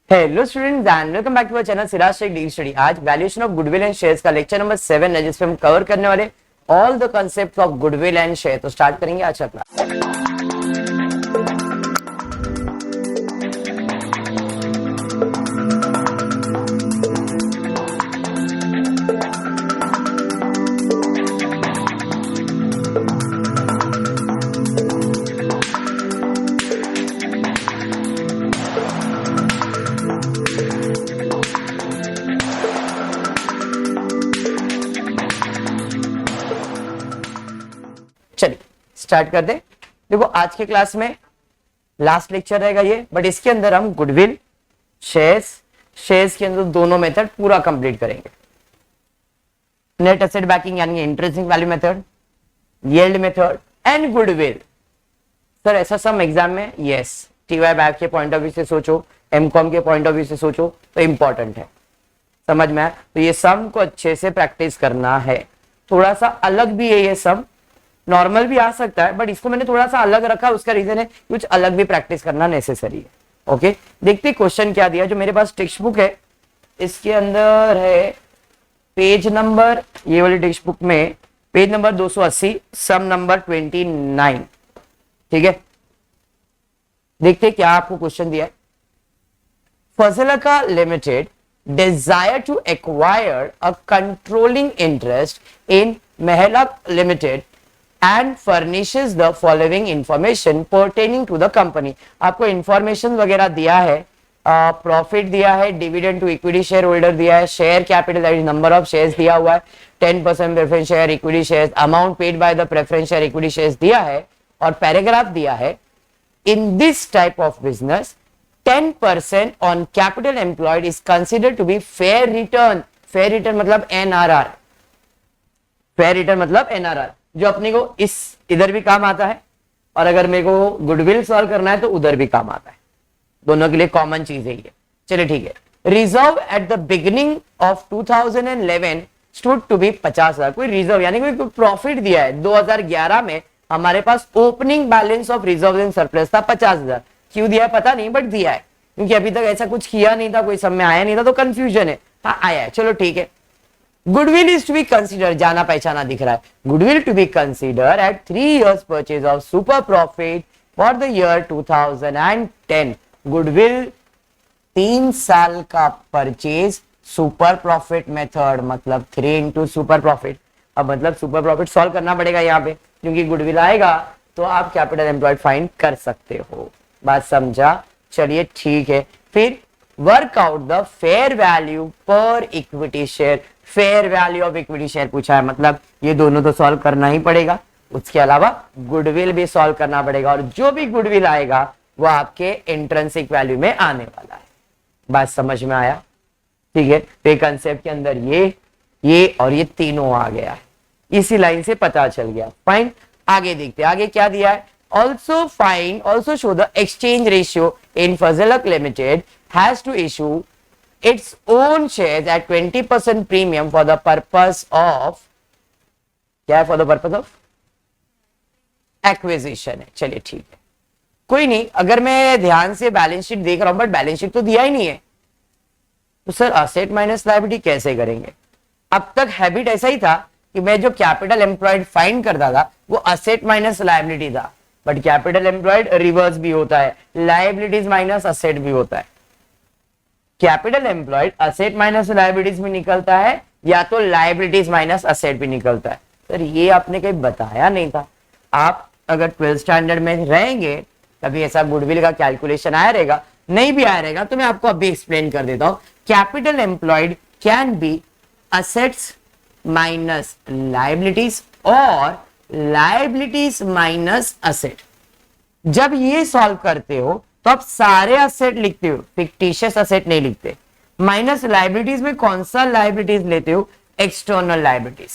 Hello students and welcome back to our channel Siraj Shaikh the study. आज valuation of goodwill and shares का lecture number 7 है, जिसमें हम cover करने वाले all the concept of goodwill and share. तो start करेंगे आज का क्लास। चलिए स्टार्ट कर दे। देखो आज के क्लास में लास्ट लेक्चर रहेगा ये, बट इसके अंदर हम गुडविल शेयर्स के अंदर दोनों मेथड पूरा कंप्लीट करेंगे। नेट एसेट बैकिंग यानी intrinsic value method, yield method and goodwill. Sir ऐसा सम एग्जाम में यस टीवाई बैक के पॉइंट ऑफ व्यू से सोचो, एमकॉम के पॉइंट ऑफ व्यू से सोचो तो इंपॉर्टेंट है, समझ में आया? तो ये सम को अच्छे से प्रैक्टिस करना है। थोड़ा सा अलग भी है ये सम, नॉर्मल भी आ सकता है बट इसको मैंने थोड़ा सा अलग रखा। उसका रीजन है कुछ अलग भी प्रैक्टिस करना नेसेसरी है। ओके, देखते क्वेश्चन क्या दिया। जो मेरे पास टेक्स्ट बुक है इसके अंदर है पेज नंबर, ये वाली टेक्स्ट बुक में पेज नंबर 280, सम नंबर 29। ठीक है, देखते क्या आपको क्वेश्चन दिया है। फजलका limited desire to acquire a controlling interest in Mehlak Limited and furnishes the following information pertaining to the company। आपको इंफॉर्मेशन वगैरह दिया है, प्रॉफिट दिया है, dividend to equity shareholder दिया है, share capital number of shares दिया हुआ है, 10% preference share equity shares, amount paid by the preference share equity shares दिया है, और पैराग्राफ दिया है in this type of business 10% on capital employed is considered to be fair return। fair return मतलब NRR, fair return मतलब NRR, जो अपने को इस इधर भी काम आता है और अगर मेरे को गुडविल सॉल्व करना है तो उधर भी काम आता है। दोनों के लिए कॉमन चीज है ये। चलिए ठीक है। Reserve at the beginning of 2011 stood to be 50,000। कोई रिजर्व यानी कोई प्रॉफिट दिया है 2011 में, हमारे पास opening balance of reserve and surplus था 50,000। क्यों दिया है पता नहीं बट दिया है, क्योंकि अभी तक ऐसा कुछ किया नहीं था, कोई समय आया नहीं था, तो कंफ्यूजन है। हाँ आया है, चलो ठीक है। Goodwill is to be consider, जाना पहचाना दिख रहा है। Goodwill to be consider at 3 years purchase of super profit for the year 2010। Goodwill 3 साल का परचेज सुपर प्रॉफिट मेथड, मतलब 3 into सुपर प्रॉफिट। अब मतलब सुपर प्रॉफिट सॉल्व करना पड़ेगा यहाँ पे, क्योंकि गुडविल आएगा तो आप कैपिटल एम्प्लॉयड फाइंड कर सकते हो। बात समझा? चलिए ठीक है। फिर work out the fair value per equity share. Fair value of equity share पूछा है, मतलब ये दोनों तो सॉल्व करना ही पड़ेगा, उसके अलावा गुडविल भी सॉल्व करना पड़ेगा, और जो भी गुडविल आएगा वो आपके इंट्रिंसिक वैल्यू में आने वाला है। बात समझ में आया? ठीक है, तो कंसेप्ट के अंदर ये और ये तीनों आ गया है, इसी लाइन से पता चल गया। फाइन, आगे देखते हैं आगे क्या दिया है। Also show the exchange ratio in Fazilak Limited has to issue its own shares at 20% premium for the purpose of, क्या है? For the purpose of acquisition है। चलिए ठीक है, कोई नहीं। अगर मैं ध्यान से बैलेंस शीट देख रहा हूं बट बैलेंस शीट तो दिया ही नहीं है, तो सर असेट माइनस लायबिलिटी कैसे करेंगे? अब तक हैबिट ऐसा ही था कि मैं जो कैपिटल एम्प्लॉयड फाइंड करता था वो असेट माइनस लायबिलिटी था, बट कैपिटल एम्प्लॉयड रिवर्स भी होता है, लायबिलिटीज माइनस असेट भी होता है। Capital employed asset minus liabilities भी निकलता है, या तो लायबिलिटीज माइनस असेट भी निकलता है। सर ये आपने कहीं बताया नहीं था। आप अगर 12th स्टैंडर्ड में रहेंगे कभी ऐसा गुडविल का कैलकुलेशन आया रहेगा, नहीं भी आया रहेगा तो मैं आपको अभी एक्सप्लेन कर देता हूं। Capital employed can be assets minus liabilities और लायबिलिटीज माइनस असेट। जब ये सॉल्व करते हो तो आप सारे असेट लिखते हो, फिक्टिशियस असेट नहीं लिखते। माइनस लायबिलिटीज में कौन सा लायबिलिटीज लेते हो? एक्सटर्नल लायबिलिटीज,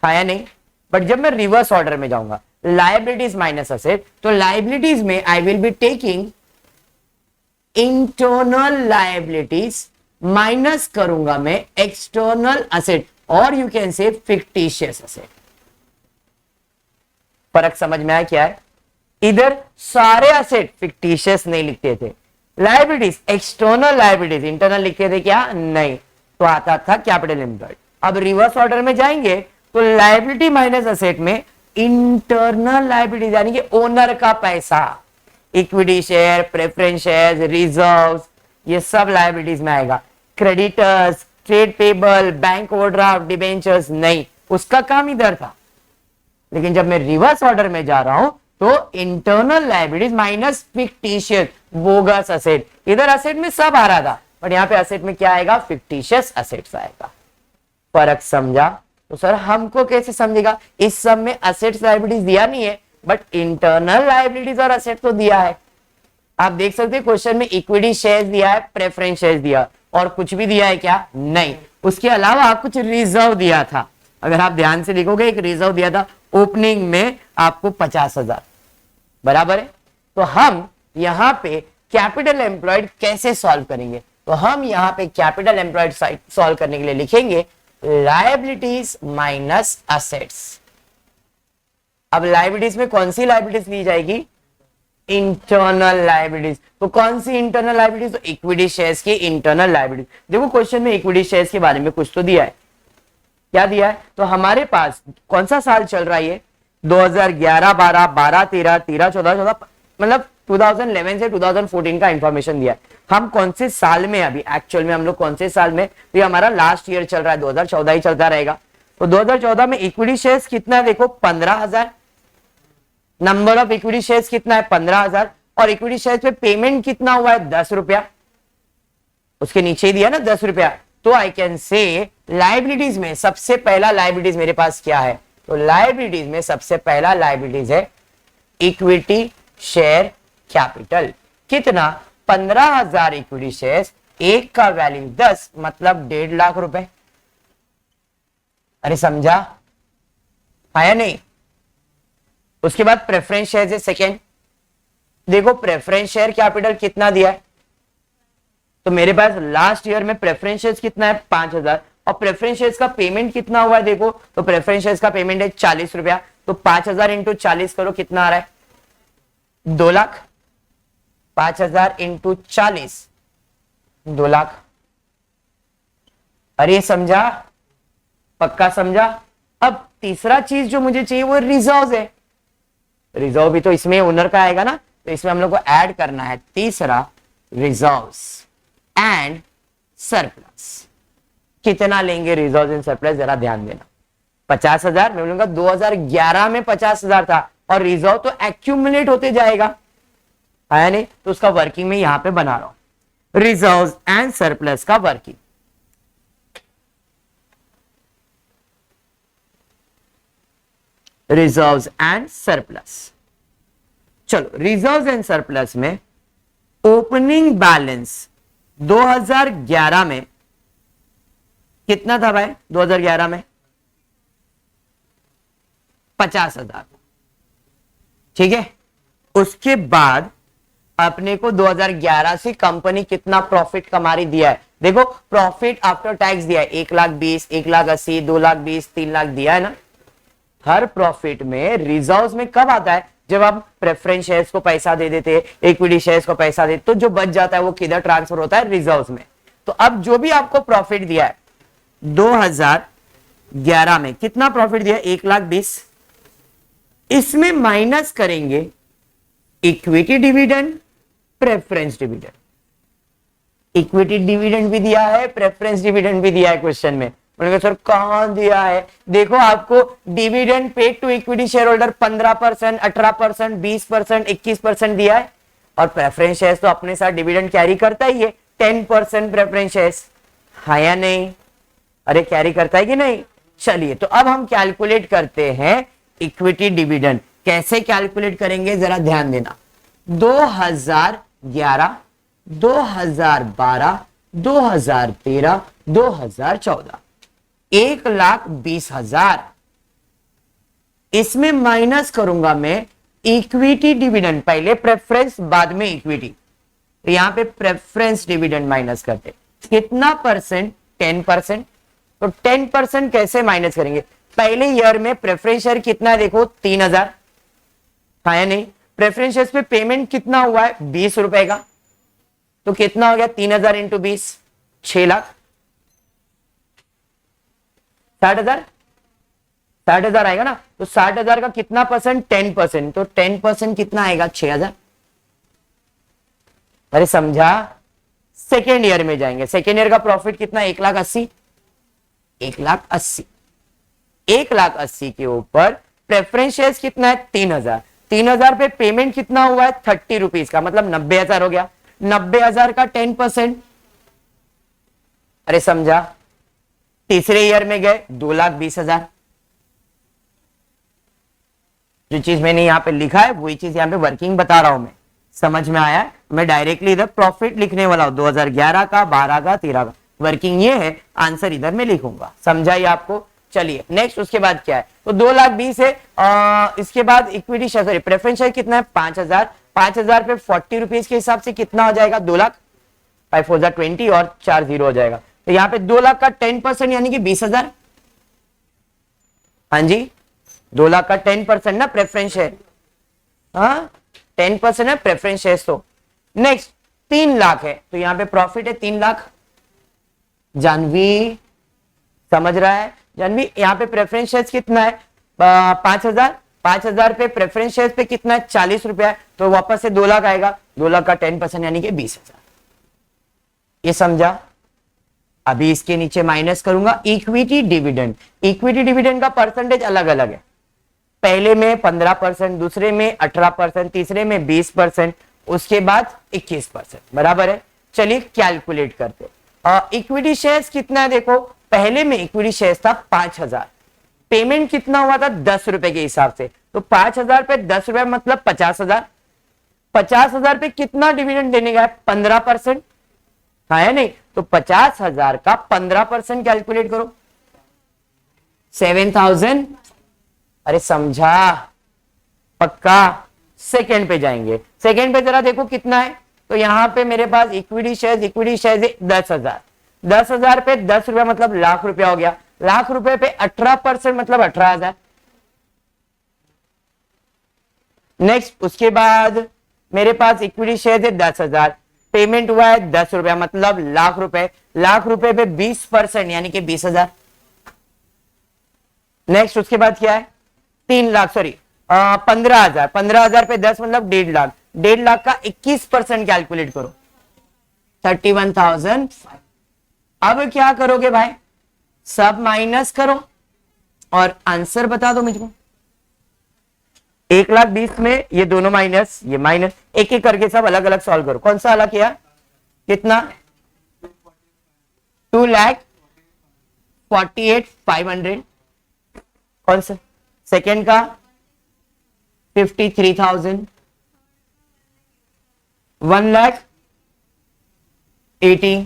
खाया नहीं। बट जब मैं रिवर्स ऑर्डर में जाऊंगा, लायबिलिटीज माइनस असेट, तो लायबिलिटीज में I will be taking internal liabilities, minus करूंगा मैं एक्सटर्नल असेट, और you can say fictitious asset. फर्क समझ में आया क्या है? इधर सारे असेट फिक्टिशियस नहीं लिखते थे, लायबिलिटीज, एक्सटर्नल लायबिलिटीज, इंटरनल लिखे थे क्या? नहीं, तो आता था कैपिटल एम्प्लॉयड। अब रिवर्स ऑर्डर में जाएंगे तो लायबिलिटी माइनस असेट में इंटरनल लायबिलिटीज यानी कि ओनर का पैसा, equity share, preference share, reserve, ये सब लायबिलिटीज में आएगा। Creditors, trade payable, bank overdraft, debentures नहीं, उसका काम इधर था। लेकिन जब मैं रिवर्स ऑर्डर में जा रहा हूं तो internal liabilities minus fictitious bogus asset, इधर असेट में सब आ रहा था बट यहां पे असेट में क्या आएगा? फिक्टिशियस असेट्स आएगा। फर्क समझा? तो सर हमको कैसे समझेगा? इस सब में असेट्स लायबिलिटीज दिया नहीं है बट इंटरनल लायबिलिटीज और असेट तो दिया है। आप देख सकते हैं क्वेश्चन में इक्विटी शेयर दिया है, प्रेफरेंस शेयर दिया और कुछ भी दिया है क्या? नहीं। उसके अलावा कुछ रिजर्व दिया था, अगर आप ध्यान से लिखोगे एक रिजर्व दिया था ओपनिंग में आपको 50,000, बराबर है। तो हम यहां पे कैपिटल एम्प्लॉयड कैसे सॉल्व करेंगे? तो हम यहां पे कैपिटल एम्प्लॉयड सॉल्व करने के लिए लिखेंगे लायबिलिटीज माइनस असेट्स। अब लायबिलिटीज में कौन सी लायबिलिटीज ली जाएगी? Internal liabilities. तो कौन सी इंटरनल लायबिलिटीज? तो इक्विटी शेयर्स की इंटरनल लायबिलिटीज। देखो क्वेश्चन में इक्विटी शेयर्स के बारे में कुछ तो दिया है, क्या दिया है? तो हमारे पास कौन सा साल चल रहा है? 2011, 12, 13, 13, 14, मतलब 2011 से 2014 का इंफॉर्मेशन दिया है। हम कौन से साल में अभी एक्चुअल में हम लोग कौन से साल में? तो ये हमारा लास्ट ईयर चल रहा है, 2014 ही चलता रहेगा। तो 2014 में इक्विटी शेयर्स कितना है? देखो 15,000। नंबर ऑफ इक्विटी शेयर्स कितना है? 15,000। और इक्विटी शेयर्स पे पेमेंट कितना हुआ है? 10 रुपया। उसके नीचे ही दिया ना 10 रुपया। तो आई कैन से लायबिलिटीज में सबसे पहला लायबिलिटीज मेरे पास क्या है? तो लायबिलिटीज में सबसे पहला लायबिलिटीज है इक्विटी शेयर कैपिटल। कितना? 15,000 इक्विटी शेयर्स, एक का वैल्यू 10 मतलब 1.5 लाख रुपए। अरे समझा आया नहीं? उसके बाद प्रेफरेंस शेयर है सेकेंड। देखो प्रेफरेंस शेयर कैपिटल कितना दिया है? तो मेरे पास लास्ट ईयर में प्रेफरेंस शेयर्स कितना है? 5,000। और प्रेफरेंस शेयर्स का पेमेंट कितना हुआ है? देखो तो प्रेफरेंस शेयर्स का पेमेंट है 40 रुपया। तो 5,000 इंटू 40 करो, कितना आ रहा है? 2 लाख। 5,000 इंटू 40, 2 लाख। अरे समझा? पक्का समझा? अब तीसरा चीज जो मुझे चाहिए वो रिजर्व है। रिजर्व भी तो इसमें ओनर का आएगा ना, तो इसमें हम लोग को ऐड करना है तीसरा रिजर्व्स एंड सरप्लस। कितना लेंगे रिजर्व एंड सरप्लस? जरा ध्यान देना। 50,000 मैं बोलूंगा 2011 में 50,000 था और रिजर्व तो एक्यूमुलेट होते जाएगा, आया नहीं? तो उसका वर्किंग में यहां पे बना रहा हूं, रिजर्व एंड सरप्लस का वर्किंग। Reserves and surplus. चलो रिजर्व्स एंड सरप्लस में ओपनिंग बैलेंस 2011 में कितना था भाई? 2011 में 50,000, ठीक है। उसके बाद अपने को 2011 से कंपनी कितना प्रॉफिट कमा रही दिया है? देखो प्रॉफिट आफ्टर टैक्स दिया है 1,20,000, 1,80,000, 2,20,000, 3 लाख दिया है ना। हर प्रॉफिट में रिजर्व्स में कब आता है? जब आप प्रेफरेंस शेयर्स को पैसा दे देते, इक्विटी शेयर्स को पैसा देते, तो जो बच जाता है वो किधर ट्रांसफर होता है? रिजर्व्स में। तो अब जो भी आपको प्रॉफिट दिया है 2011 में कितना प्रॉफिट दिया? 1,20,000। इसमें माइनस करेंगे equity dividend, preference dividend. Equity dividend भी दिया है, प्रेफरेंस डिविडेंड भी दिया है क्वेश्चन में। बोलेंगे सर कहां दिया है? देखो आपको dividend paid to equity shareholder 15%, 18%, 20%, 21% दिया है और प्रेफरेंस शेयर्स तो अपने साथ डिविडेंड कैरी करता ही है 10% प्रेफरेंस शेयर्स, है या नहीं? अरे कैरी करता है कि नहीं? चलिए तो अब हम कैलकुलेट करते हैं इक्विटी डिविडेंड। कैसे कैलकुलेट करेंगे जरा ध्यान देना। 2011, 2012, 2013, 2014, 1,20,000। इसमें माइनस करूंगा मैं इक्विटी डिविडेंड, पहले प्रेफरेंस बाद में इक्विटी। तो यहां पे प्रेफरेंस डिविडेंड माइनस करते कितना परसेंट? 10%। तो 10% कैसे माइनस करेंगे? पहले ईयर में प्रेफरेंस शेयर कितना है? देखो 3,000, है नहीं? प्रेफरेंस शेयर पे पेमेंट कितना हुआ है? 20 रुपए का। तो कितना हो गया 3000 इंटू 20, 6 लाख 60,000, 60,000 आएगा ना। तो 60,000 का कितना परसेंट, 10%, तो 10% कितना आएगा 6,000। अरे समझा। सेकेंड ईयर में जाएंगे, सेकेंड ईयर का प्रॉफिट कितना, 1,80,000, 1,80,000, 1,80,000 के ऊपर प्रेफरेंस शेयर्स कितना है 3,000, 3,000 पे पेमेंट कितना हुआ है 30 रुपीज का, मतलब 90,000 हो गया। 90,000 का 10%, अरे समझा। तीसरे ईयर में गए 2,20,000, जो चीज मैंने यहां पे लिखा है वही चीज यहां पे वर्किंग बता रहा हूं मैं, समझ में आया। मैं डायरेक्टली इधर प्रॉफिट लिखने वाला हूं, 2011 का, 12 का, 13 का, वर्किंग ये है, आंसर इधर में लिखूंगा, समझा ये आपको। चलिए नेक्स्ट, उसके बाद क्या है, तो 2,20,000 है। इसके बाद equity share, sorry preference share कितना है 5,000, 5,000 पे 40 रुपीज के हिसाब से कितना हो जाएगा 2 लाख, 5 4 20 और 4 0 हो जाएगा। तो यहाँ पे 2 लाख का 10% यानी कि 20,000, हाँ जी 2 लाख का 10% ना प्रेफरेंस शेयर, हाँ 10% है प्रेफरेंस शेयर। तो नेक्स्ट 3 लाख है, तो यहाँ पे प्रॉफिट है 3 लाख। जानवी समझ रहा है, जानवी यहाँ पे प्रेफरेंस शेयर कितना है 5,000, 5,000 पे प्रेफरेंस शेयर पे कितना है 40 रुपया, तो वापस से 2 लाख आएगा, 2 लाख का 10% यानी कि 20,000, ये समझा। अभी इसके नीचे माइनस करूंगा इक्विटी डिविडेंड, इक्विटी डिविडेंड का परसेंटेज अलग अलग है, पहले में 15%, दूसरे में 18%, तीसरे में 20%, उसके बाद 21%, बराबर है। चलिए कैलकुलेट करते। इक्विटी शेयर्स कितना है, देखो पहले में इक्विटी शेयर्स था 5,000, पेमेंट कितना हुआ था 10 रुपए के हिसाब से, तो 5,000 पे 10 रुपए मतलब 50,000, 50,000 पे कितना डिविडेंड देने का है 15%, हाँ है नहीं, तो 50,000 का 15% कैलकुलेट करो 7,000, अरे समझा पक्का। सेकेंड पे जाएंगे, सेकेंड पे जरा देखो कितना है, तो यहां पे मेरे पास इक्विटी शेयर्स 10,000, 10,000 पे 10 रुपया मतलब लाख रुपया हो गया, लाख रुपए पे 18% मतलब 18,000। नेक्स्ट उसके बाद मेरे पास इक्विटी शेयर है 10,000, पेमेंट हुआ है 10 रुपया मतलब लाख रुपए, लाख रुपए पे 20% यानी कि 20,000। नेक्स्ट उसके बाद क्या है 3 लाख, सॉरी 15,000, 15,000 पे 10 मतलब 1.5 लाख, 1.5 लाख का 21% कैलकुलेट करो 31,000। अब क्या करोगे भाई, सब माइनस करो और आंसर बता दो मुझको। 1,20,000 में ये दोनों माइनस, ये माइनस, एक एक करके सब अलग अलग सॉल्व करो। कौन सा अलग किया, कितना 2,48,500, कौन सा सेकेंड का 53,000, 1,80,000,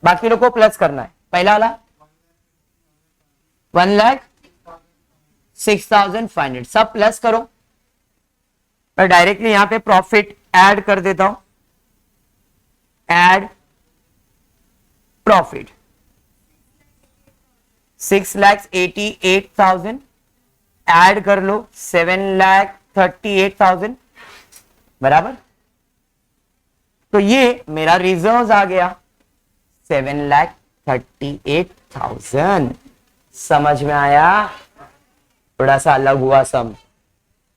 बाकी लोग को प्लस करना है, पहला वाला 1,06,500, सब प्लस करो। मैं डायरेक्टली यहां पे प्रॉफिट ऐड कर देता हूं, ऐड प्रॉफिट 6,88,000, ऐड कर लो 7,38,000, बराबर। तो ये मेरा रिजर्व्स आ गया 7,38,000, समझ में आया। थोड़ा सा अलग हुआ सम,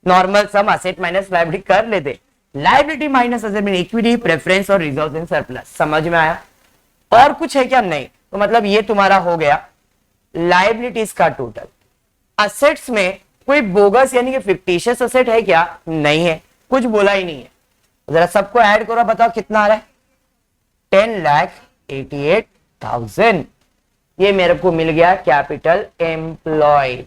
नॉर्मल सम असेट माइनस लायबिलिटी कर लेते, लायबिलिटी माइनस असेट में इक्विटी, प्रेफरेंस और रिजर्व्स इन सरप्लस, समझ में आया। और कुछ है क्या, नहीं, तो मतलब ये तुम्हारा हो गया लायबिलिटीज का टोटल। असेट्स में कोई बोगस यानी कि फिक्टिशियस असेट है क्या, नहीं है, कुछ बोला ही नहीं है। जरा सबको ऐड करो, बताओ कितना आ रहा है 10,88,000, ये मेरे को मिल गया कैपिटल एम्प्लॉयड।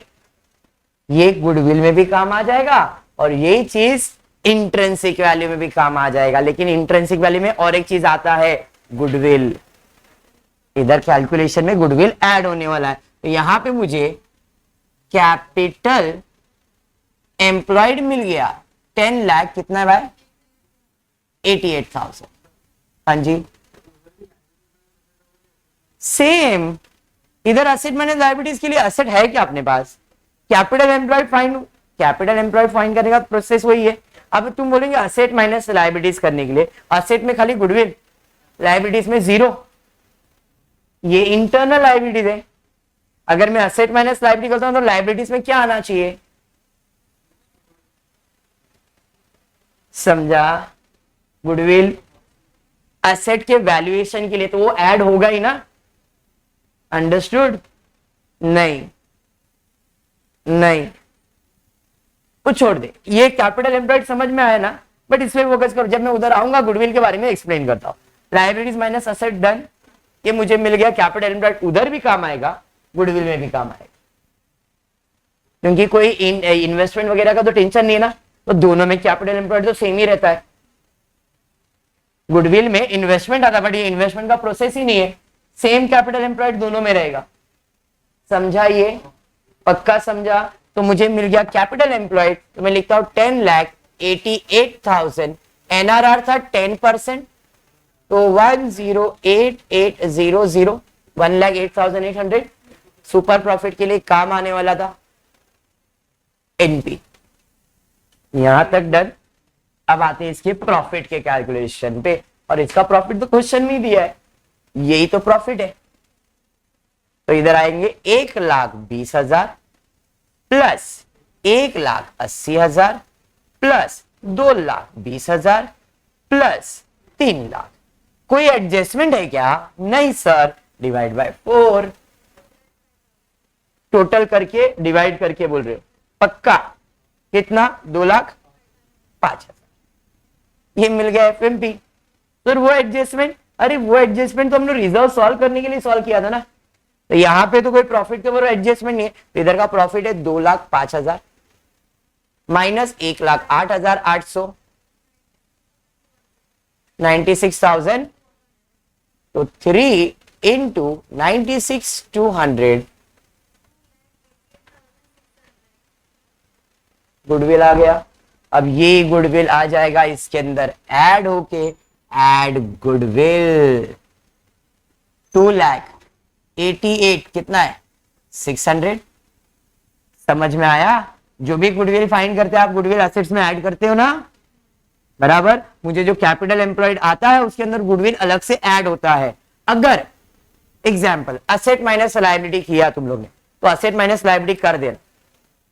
ये गुडविल में भी काम आ जाएगा और यही चीज इंट्रिंसिक वैल्यू में भी काम आ जाएगा, लेकिन इंट्रिंसिक वैल्यू में और एक चीज आता है गुडविल, इधर कैलकुलेशन में गुडविल ऐड होने वाला है। तो यहां पे मुझे कैपिटल एम्प्लॉयड मिल गया 10 लाख, कितना है भाई 88,000, हाँ जी। सेम इधर असेट माइनस लायबिलिटीज के लिए असेट है क्या अपने पास, capital employed find, capital employed find करने का प्रोसेस वही है। अब तुम बोलेंगे असेट माइनस लायबिलिटीज करने के लिए असेट में खाली गुडविल, लाइबिलिटीज में जीरो, ये इंटरनल लाइबिलिटीज है। अगर मैं असेट माइनस लाइबिलिटी करता हूं तो लाइबिलिटीज में क्या आना चाहिए, समझा? गुडविल एसेट के वैल्यूएशन के लिए तो वो ऐड होगा ही ना, अंडरस्टूड? नहीं नहीं, वो छोड़ दे, ये कैपिटल एम्प्लॉयड समझ में आया ना, बट इस पे फोकस करो। जब मैं उधर आऊंगा गुडविल के बारे में एक्सप्लेन करता हूं। लाइबिलिटीज माइनस असेट डन, ये मुझे मिल गया। कैपिटल एम्प्लॉयड उधर भी काम आएगा, गुडविल में भी काम आएगा, क्योंकि कोई इन्वेस्टमेंट वगैरह का तो टेंशन नहीं है ना, तो दोनों में कैपिटल एम्प्लॉयड तो सेम ही रहता है। गुडविल में इन्वेस्टमेंट आता है, बट ये इन्वेस्टमेंट का प्रोसेस ही नहीं है, सेम कैपिटल एम्प्लॉयड दोनों में रहेगा। समझा? ये पक्का समझा? तो मुझे मिल गया कैपिटल एम्प्लॉयड, तो मैं लिखता हूं 10,88,000, एनआरआर था 10%, तो 108,800, 1,08,800 सुपर प्रॉफिट के लिए काम आने वाला था। एनपी यहां तक डन। अब आते हैं इसके प्रॉफिट के कैलकुलेशन पे, और इसका प्रॉफिट तो क्वेश्चन में ही दिया है, यही तो प्रॉफिट है। तो इधर आएंगे 1,20,000 प्लस 1,80,000 प्लस 2,20,000 प्लस 3,00,000। कोई एडजस्टमेंट है क्या? नहीं सर, डिवाइड बाय 4, टोटल करके डिवाइड करके बोल रहे हो, पक्का? कितना? 2,05,000। ये मिल गया एफएमपी। सर वो एडजस्टमेंट, अरे वो एडजस्टमेंट तो हमने रिजर्व सॉल्व करने के लिए सॉल्व किया था ना, तो यहां पे तो कोई प्रॉफिट के ऊपर एडजस्टमेंट नहीं है, तो इधर का प्रॉफिट है 2,05,000 माइनस 1,08,800, 96,000, तो 3 इंटू 96,200 गुडविल आ गया। अब ये गुडविल आ जाएगा इसके अंदर ऐड होके, ऐड गुडविल 2,88,000 कितना है? 600। समझ में आया? जो भी गुडविल फाइंड करते हैं आप गुडविल एसेट्स में ऐड करते हो ना, बराबर। मुझे जो कैपिटल एम्प्लॉयड आता है उसके अंदर गुडविल अलग से ऐड होता है। अगर एग्जांपल असेट माइनस लायबिलिटी किया तुम लोग ने, तो असेट माइनस लायबिलिटी कर देना,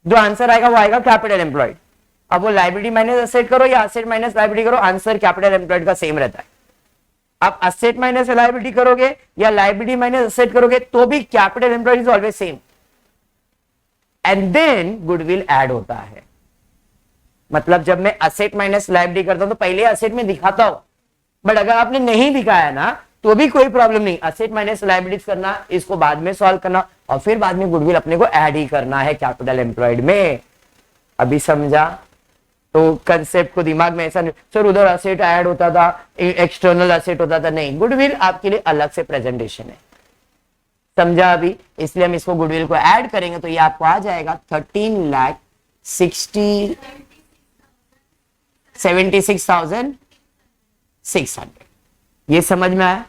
जो आंसर आएगा वो आएगा कैपिटल एम्प्लॉयड। अब वो लायबिलिटी माइनस असेट करो या असेट माइनस लायबिलिटी करो, आंसर कैपिटल एम्प्लॉयड का सेम रहता है। आप असेट माइनस लायबिलिटी करोगे या लायबिलिटी माइनस असेट करोगे तो भी capital employed is always same, and then goodwill add होता है। मतलब जब मैं असेट माइनस लायबिलिटी करता हूं तो पहले असेट में दिखाता हूं, बट अगर आपने नहीं दिखाया ना तो भी कोई प्रॉब्लम नहीं, असेट माइनस लायबिलिटीज करना, इसको बाद में सॉल्व करना, और फिर बाद में गुडविल अपने को ऐड ही करना है कैपिटल एम्प्लॉयड में। अभी समझा? तो कंसेप्ट को दिमाग में ऐसा नहीं सर उधर असेट ऐड होता था, एक्सटर्नल असेट होता था, नहीं, गुडविल आपके लिए अलग से प्रेजेंटेशन है। समझा अभी? इसलिए हम इसको गुडविल को ऐड करेंगे तो ये आपको आ जाएगा 76,600। ये समझ में आया?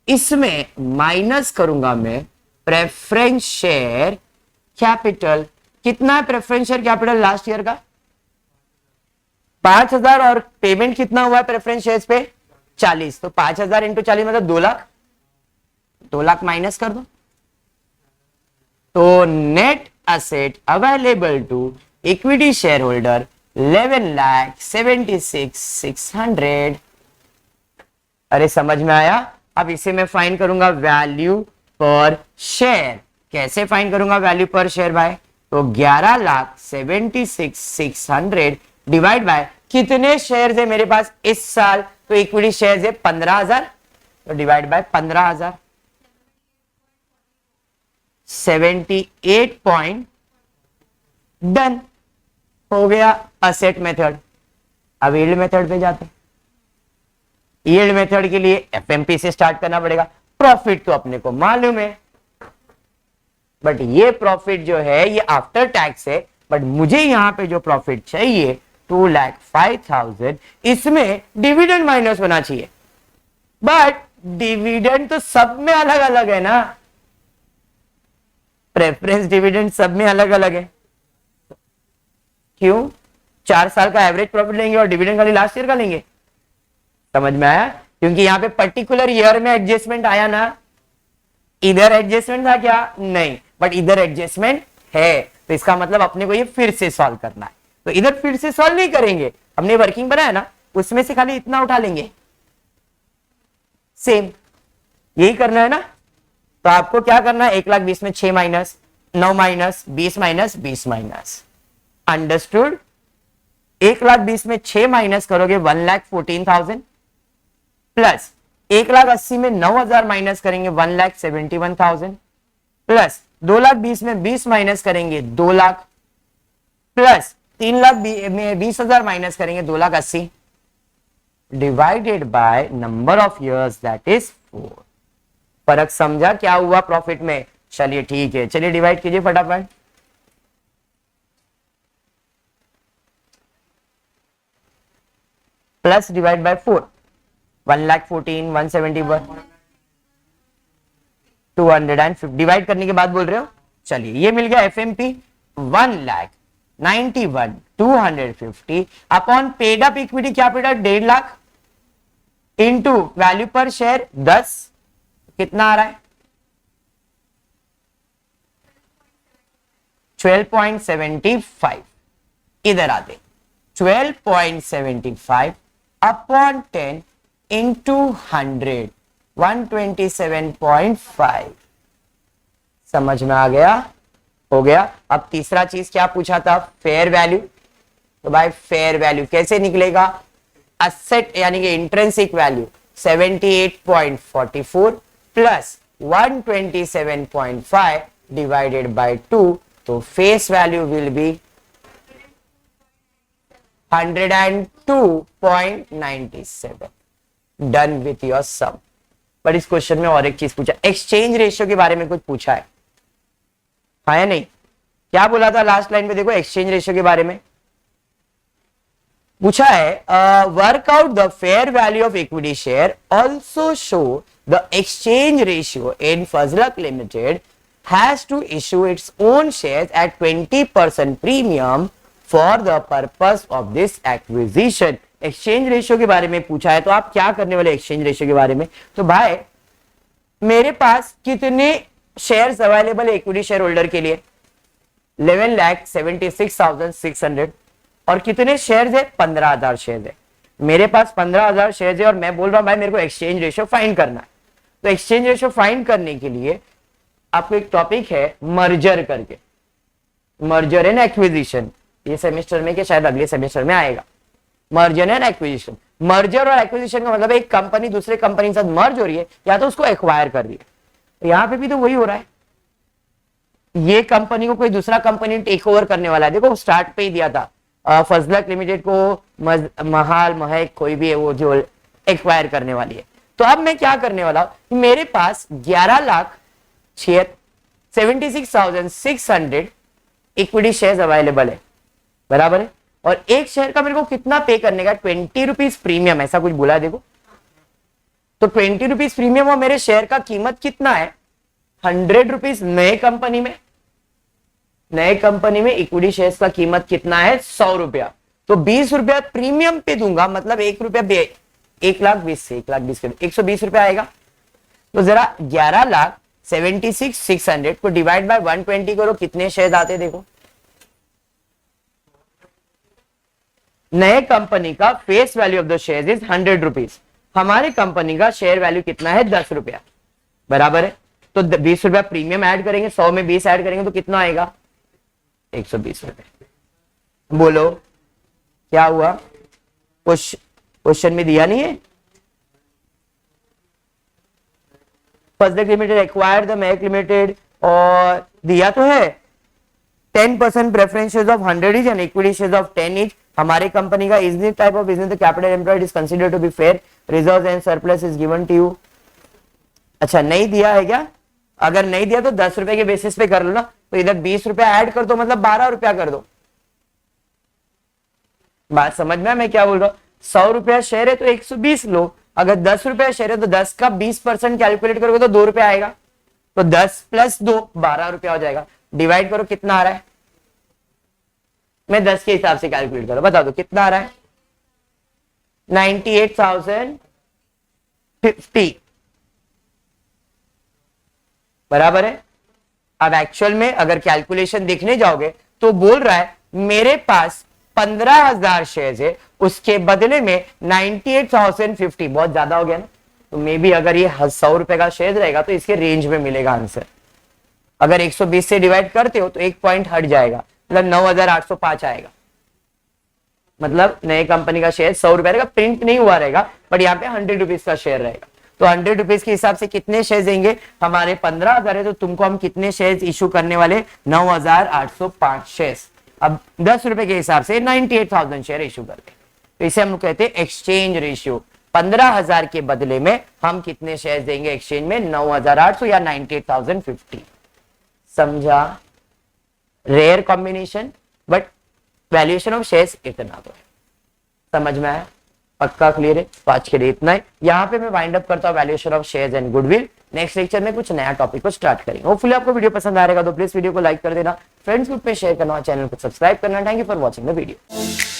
इसमें माइनस करूंगा मैं प्रेफरेंस शेयर कैपिटल। कितना है preference share capital last year का? 5,000, और पेमेंट कितना हुआ है प्रेफरेंस शेयर्स पे? 40। तो 5,000 इंटू 40 मतलब 2,00,000। 2,00,000 माइनस कर दो, तो net asset available to equity shareholder 11,76,600। अरे समझ में आया? अब इसे मैं फाइंड करूंगा वैल्यू पर शेयर। कैसे फाइंड करूंगा वैल्यू पर शेयर भाई? तो 11,76,600 डिवाइड बाय कितने शेयर है मेरे पास इस साल? तो इक्विटी शेयर है 15,000, तो डिवाइड बाय 15,000, 78 पॉइंट। डन हो गया असेट मेथड। अब यील्ड मेथड पे जाते हैं। यील्ड मेथड के लिए एफएमपी से स्टार्ट करना पड़ेगा। प्रॉफिट तो अपने को मालूम है, बट ये प्रॉफिट जो है ये आफ्टर टैक्स है, बट मुझे यहां पे जो प्रॉफिट चाहिए 2,05,000, इसमें डिविडेंड माइनस होना चाहिए, बट डिविडेंड तो सब में अलग अलग है ना, प्रेफरेंस डिविडेंड सब में अलग अलग है। क्यों? 4 साल का एवरेज प्रॉफिट लेंगे और डिविडेंड खाली लास्ट ईयर का लेंगे। समझ में आया? क्योंकि यहाँ पे पर्टिकुलर ईयर में एडजस्टमेंट आया ना, इधर एडजस्टमेंट था क्या, नहीं, बट इधर एडजस्टमेंट है, तो इसका मतलब अपने को ये फिर से सॉल्व करना है। तो इधर फिर से सॉल्व नहीं करेंगे, हमने वर्किंग बनाया ना, उसमें से खाली इतना उठा लेंगे, सेम यही करना है ना। तो आपको क्या करना है, 1,20,000 में 6 minus 9 minus 20 minus 20 minus, understood. 1,20,000 में 6 माइनस करोगे 1,14,000 प्लस 1,80,000 में 9,000 माइनस करेंगे 1,71,000 प्लस 2,20,000 में 20 माइनस करेंगे 2 लाख प्लस 3,20,000 में 20,000 माइनस करेंगे 2,80,000 divided by number of years that is 4। फर्क समझा क्या हुआ प्रॉफिट में? चलिए ठीक है, चलिए डिवाइड कीजिए फटाफट। प्लस डिवाइड बाय 4, 1,14,000 171 250 डिवाइड करने के बाद बोल रहे हो। चलिए ये मिल गया FMP 1,91,250 upon paid up equity capital 1.5 lakh into value पर शेयर 10, कितना आ रहा है 12.75। इधर आते 12.75 अपॉन 10 इंटू 100 127.5। समझ में आ गया? हो गया। अब तीसरा चीज क्या पूछा था, फेयर वैल्यू। तो भाई फेयर वैल्यू कैसे निकलेगा, असेट यानी कि intrinsic value 78.44 plus 127.5 divided by 2, तो face value will be 102.97। Done with your sum. But इस क्वेश्चन में और एक चीज पूछा, एक्सचेंज रेशियो के बारे में कुछ पूछा है, हाँ या नहीं? क्या बोला था लास्ट लाइन में, देखो एक्सचेंज रेशियो के बारे में पूछा है, work out the fair value of equity share, also show the exchange ratio in Fazalak limited has to issue its own shares at 20% premium for the purpose of this acquisition. Exchange ratio के बारे में पूछा है, तो आप क्या करने वाले एक्सचेंज रेशियो के बारे में? तो भाई मेरे पास कितने शेयर्स अवेलेबल है इक्विटी शेयर होल्डर के लिए, 11,76,600 और कितने शेयर्स है, 15,000 शेयर्स है। मेरे पास 15,000 शेयर्स है और मैं बोल रहा हूं भाई मेरे को एक्सचेंज रेशियो फाइंड करना है। तो एक्सचेंज रेशियो फाइंड करने के लिए आपको एक टॉपिक है मर्जर करके, मर्जर एंड एक्विजिशन। ये सेमेस्टर में क्या शायद अगले सेमेस्टर में आएगा, मर्जर एंड एक्विजिशन। मर्जर और एक्विजिशन का मतलब एक कंपनी दूसरे कंपनी के साथ मर्ज हो रही है या तो उसको एक्वायर कर रही है। तो यहां पे भी तो वही हो रहा है, ये कंपनी को कोई दूसरा कंपनी टेक ओवर करने वाला है। देखो स्टार्ट पे ही दिया था, फजलक लिमिटेड को महाल महक कोई भी है वो जो एक्वायर करने वाली है। तो अब मैं क्या करने वाला हूं, मेरे पास 11,76,600 इक्विटी शेयर्स अवेलेबल है, बराबर है। और एक शेयर का मेरे को कितना पे करने का, 20 रुपीज प्रीमियम, ऐसा कुछ बोला है देखो। तो 20 रुपीज प्रीमियम और मेरे शेयर का कीमत कितना है, 100 रुपीज। नए कंपनी में, नए कंपनी में इक्विटी शेयर्स का कीमत कितना है, 100 रुपया। तो 20 रुपया प्रीमियम पे दूंगा, मतलब 1 रुपया 1,20,000 से 1,20,000 के 120 रुपया आएगा। तो जरा 11,76,600 को डिवाइड बाय 120 करो, कितने शेयर आते देखो। नए कंपनी का face value of the share is 100 rupees, हमारे कंपनी का शेयर वैल्यू कितना है, 10 रुपया, बराबर है। तो 20 रुपया प्रीमियम ऐड करेंगे, 100 में 20 ऐड करेंगे तो कितना आएगा, 120 रुपए। बोलो क्या हुआ, क्वेश्चन में दिया नहीं है। फजलक limited acquire the Mahak limited, और दिया तो है 10% preference shares of 100 each and equity shares of 10 each. हमारे कंपनी का is this type of business the capital employed is considered to be fair, reserves and surplus is given to you. अच्छा नहीं दिया है क्या? अगर नहीं दिया तो 10 रुपए के बेसिस पे कर लो ना, तो इधर 20 रुपया ऐड कर दो, मतलब 12 रुपया कर दो। बात समझ में मैं क्या बोल रहा हूं? 100 रुपया शेयर है तो 120 लो, अगर 10 रुपया शेयर है तो 10 का 20% कैलकुलेट करोगे तो 2 रुपया आएगा। तो 10 प्लस 2 12 रुपया हो जाएगा। डिवाइड करो कितना आ रहा है, मैं 10 के हिसाब से कैलकुलेट करो, बता दो कितना आ रहा है, 98,000 50 बराबर है। अब एक्चुअल में अगर कैलकुलेशन देखने जाओगे तो बोल रहा है मेरे पास 15,000 शेयर्स है, उसके बदले में 98,050, बहुत ज्यादा हो गया ना। तो मे बी अगर ये 100 रुपए का शेयर रहेगा तो इसके रेंज में मिलेगा आंसर। अगर 120 से डिवाइड करते हो तो एक पॉइंट हट जाएगा, मतलब 9,805 आएगा। मतलब नए कंपनी का शेयर 100 रुपए का प्रिंट नहीं हुआ रहेगा, बट यहाँ पे 100 रुपीज का शेयर रहेगा। तो 100 रुपीज के हिसाब से कितने शेयर देंगे, हमारे 15,000 है तो तुमको हम कितने शेयर इशू करने वाले, 9,805 शेयर। अब 10 रुपए के हिसाब से 98,000 शेयर इशू करते हैं। तो इसे हम कहते हैं एक्सचेंज रेशियो। 15,000 के बदले में हम कितने शेयर देंगे एक्सचेंज में, 9,800 या 98,050। समझा? Rare combination, but valuation of shares इतना तो है। समझ में आया? पक्का क्लियर है? तो आज के लिए इतना है। यहाँ पे मैं वाइंड अप करता हूँ valuation of shares and goodwill. Next lecture में कुछ नया टॉपिक को स्टार्ट करेंगे। होपफुली आपको वीडियो पसंद आएगा तो प्लीज वीडियो को लाइक कर देना, फ्रेंड्स ग्रुप पे शेयर करना, चैनल को सब्सक्राइब करना। Thank you for watching the video.